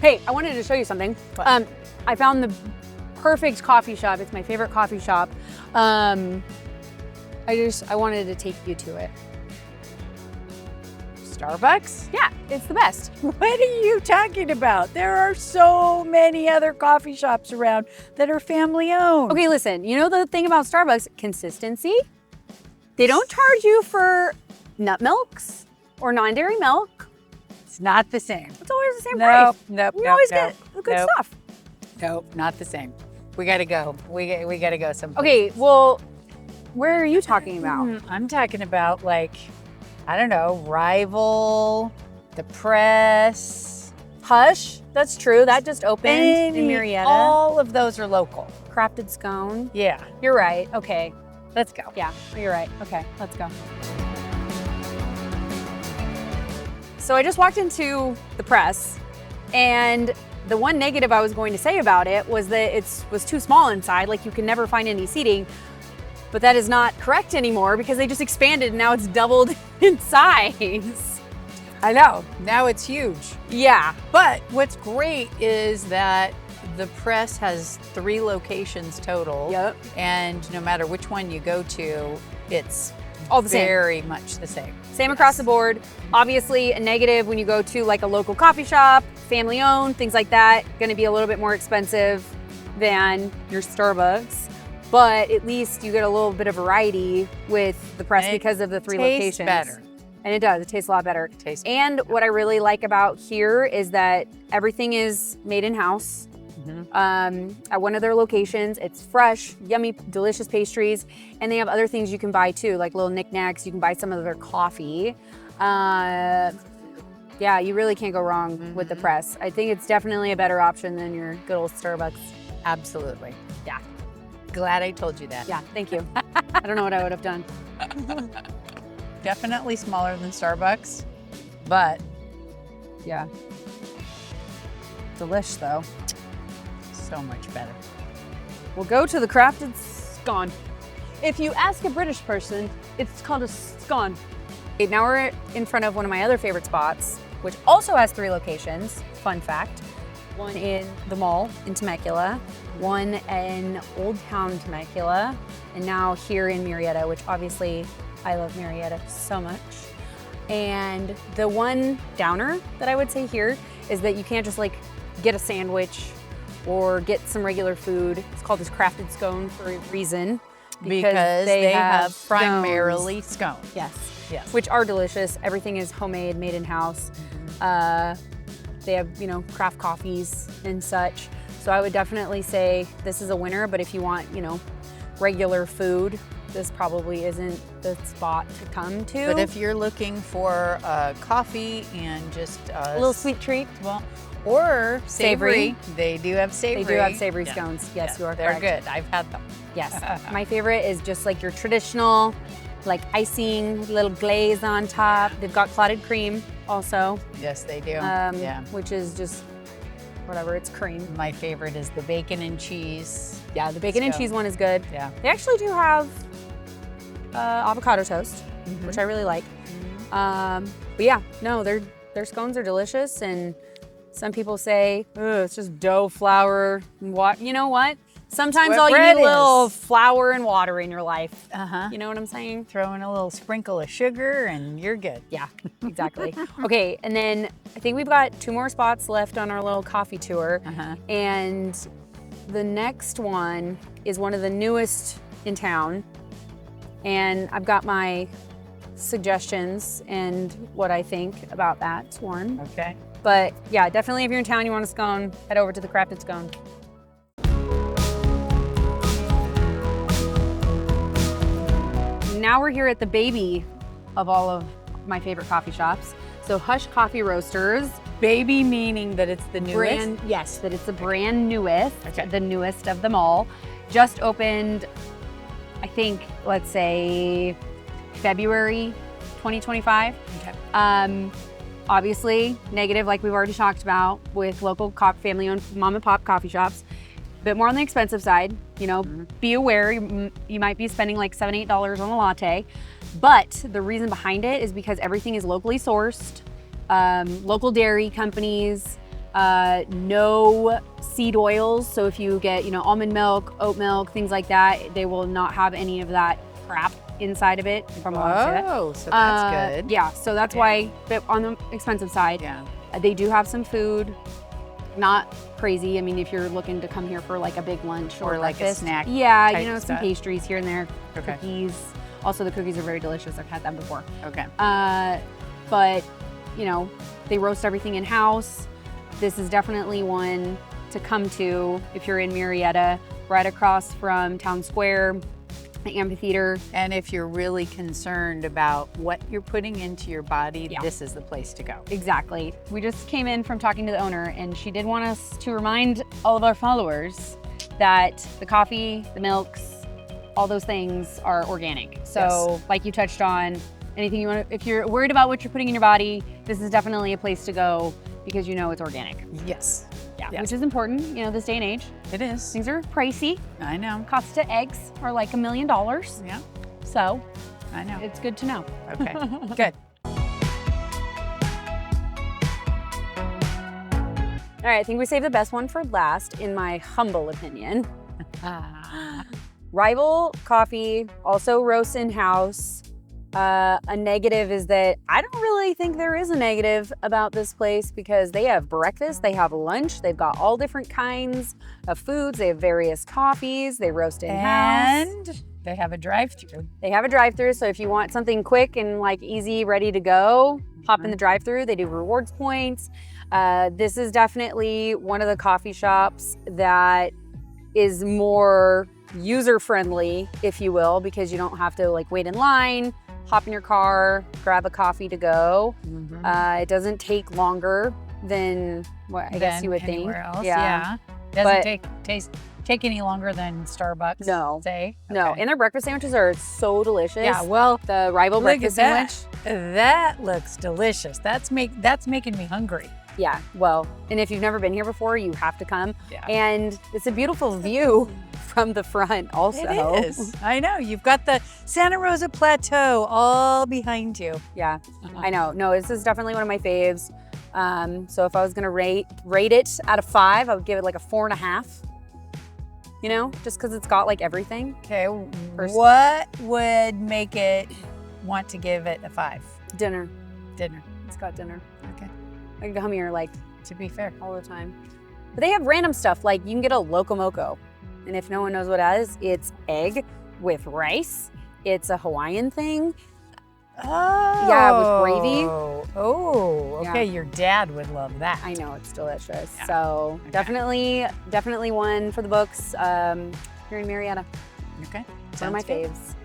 Hey, I wanted to show you something. I found the perfect coffee shop. It's my favorite coffee shop. I wanted to take you to it. Starbucks? Yeah, it's the best. What are you talking about? There are so many other coffee shops around that are family owned. Okay, listen, you know the thing about Starbucks? Consistency. They don't charge you for nut milks or non-dairy milk. It's not the same. It's always the same price. Nope. We always get the good stuff. Nope, not the same. We gotta go. We gotta go someplace. Okay, well, where are you talking about? I'm talking about like, I don't know, Rival, the Press. Hush, that's true. That just opened in Murrieta. All of those are local. Crafted Scone. Yeah, You're right. Okay. let's go. Yeah, you're right. Okay, let's go. So I just walked into the Press, and the one negative I was going to say about it was that it was too small inside, like you can never find any seating. But that is not correct anymore because they just expanded and now it's doubled in size. I know, now it's huge. Yeah. But what's great is that the Press has 3 locations total. Yep. And no matter which one you go to, it's All the same. very much the same. Same across the board. Obviously a negative when you go to like a local coffee shop, family owned, things like that, gonna be a little bit more expensive than your Starbucks. But at least you get a little bit of variety with the Press because of the 3 locations. Tastes better. And it does, it tastes a lot better. Tastes and what I really like about here is that everything is made in-house. At one of their locations, it's fresh, yummy, delicious pastries, and they have other things you can buy too, like little knickknacks. You can buy some of their coffee. Yeah, you really can't go wrong with the Press. I think it's definitely a better option than your good old Starbucks. Absolutely. Yeah. Glad I told you that. Yeah, thank you. I don't know what I would have done. Definitely smaller than Starbucks, but Yeah. Delish though. so much better. We'll go to the Crafted Scone. If you ask a British person, it's called a scone. Okay, now we're in front of one of my other favorite spots, which also has 3 locations. Fun fact. One in the mall in Temecula, one in Old Town Temecula, and now here in Murrieta, which obviously I love Murrieta so much. And the one downer that I would say here is that you can't just like get a sandwich or get some regular food. It's called this Crafted Scone for a reason. Because they have scones. primarily scones. Yes. Yes. Which are delicious. Everything is homemade, made in-house. They have, you know, craft coffees and such. So I would definitely say this is a winner, but if you want, you know, regular food, this probably isn't the spot to come to. But if you're looking for coffee and just a little sweet treat. well, or savory, Savory. they do have savory. They do have savory Yeah. scones. Yes, you are They're correct. good. I've had them. Yes. My favorite is just like your traditional, like icing, little glaze on top. They've got clotted cream also, Yes, they do. Yeah. which is just whatever, it's cream. My favorite is the bacon and cheese. Yeah, the bacon and Scone. cheese one is good. Yeah. They actually do have avocado toast, which I really like. But yeah, no, their scones are delicious, and some people say, "Ugh, it's just dough, flour, and water." You know what? Sometimes what all you bread need a little is. flour and water in your life. Uh-huh. You know what I'm saying? Throw in a little sprinkle of sugar and you're good. Yeah, exactly. Okay, and then I think we've got 2 more spots left on our little coffee tour. And the next one is one of the newest in town. And I've got my suggestions and what I think about that one. Okay. But yeah, definitely if you're in town, you want a scone, head over to the Crafted Scone. Now we're here at the baby of all of my favorite coffee shops. So Hush Coffee Roasters. Baby meaning that it's the newest? Yes, that it's the brand newest, Okay. the newest of them all. Just opened, I think, let's say February 2025. Okay. Obviously, negative, like we've already talked about, with local family-owned mom and pop coffee shops. A bit more on the expensive side, you know, be aware you might be spending like $7, $8 on a latte. But the reason behind it is because everything is locally sourced, local dairy companies, No seed oils. So if you get, you know, almond milk, oat milk, things like that, they will not have any of that crap inside of it, if I'm allowed to say that. Oh, so that's good. Yeah, so that's why, but on the expensive side, they do have some food. Not crazy. I mean, if you're looking to come here for like a big lunch or like breakfast, a snack. Yeah, you know, some stuff. pastries here and there, Okay. cookies. Also, the cookies are very delicious. I've had them before. Okay. But, you know, they roast everything in-house. This is definitely one to come to if you're in Murrieta, right across from Town Square, the amphitheater. And if you're really concerned about what you're putting into your body, this is the place to go. Exactly. We just came in from talking to the owner, and she did want us to remind all of our followers that the coffee, the milks, all those things are organic. So like you touched on, anything you want to, if you're worried about what you're putting in your body, this is definitely a place to go because you know it's organic. Yes. Yeah, which is important, you know, this day and age. It is. Things are pricey. I know. Costa eggs are like $1 million. Yeah. So I know. it's good to know. Okay, good. All right, I think we saved the best one for last, in my humble opinion. Rival Coffee, also roasts in-house. A negative is that I don't really think there is a negative about this place because they have breakfast, they have lunch, they've got all different kinds of foods, they have various coffees, they roast in-house. And they have a drive-through. They have a drive-through, so if you want something quick and like easy, ready to go, hop in the drive-through. They do rewards points. This is definitely one of the coffee shops that is more user-friendly, if you will, because you don't have to like wait in line, hop in your car, grab a coffee to go. It doesn't take longer than what I guess you would think. Anywhere else. Yeah. Doesn't take any longer than Starbucks. No. Say. No, Okay. and their breakfast sandwiches are so delicious. Yeah. Well, The Rival look breakfast at sandwich. that looks delicious. That's making me hungry. Yeah, well, and if you've never been here before, you have to come. Yeah. And it's a beautiful view from the front also. It is. I know. You've got the Santa Rosa Plateau all behind you. Yeah, I know. No, this is definitely one of my faves. So if I was gonna rate it out of 5, I would give it like a 4.5. You know, just because it's got like everything. Okay. What would make it want to give it a 5? Dinner. Dinner. It's got dinner. Okay. I can come here like To be fair. all the time. But they have random stuff, like you can get a Loco Moco. And if no one knows what that is, it's egg with rice. It's a Hawaiian thing. Oh. Yeah, with gravy. Oh, okay. Yeah. Your dad would love that. I know, it's delicious. Yeah. So definitely one for the books here in Murrieta. Okay. One of my Sounds good. faves.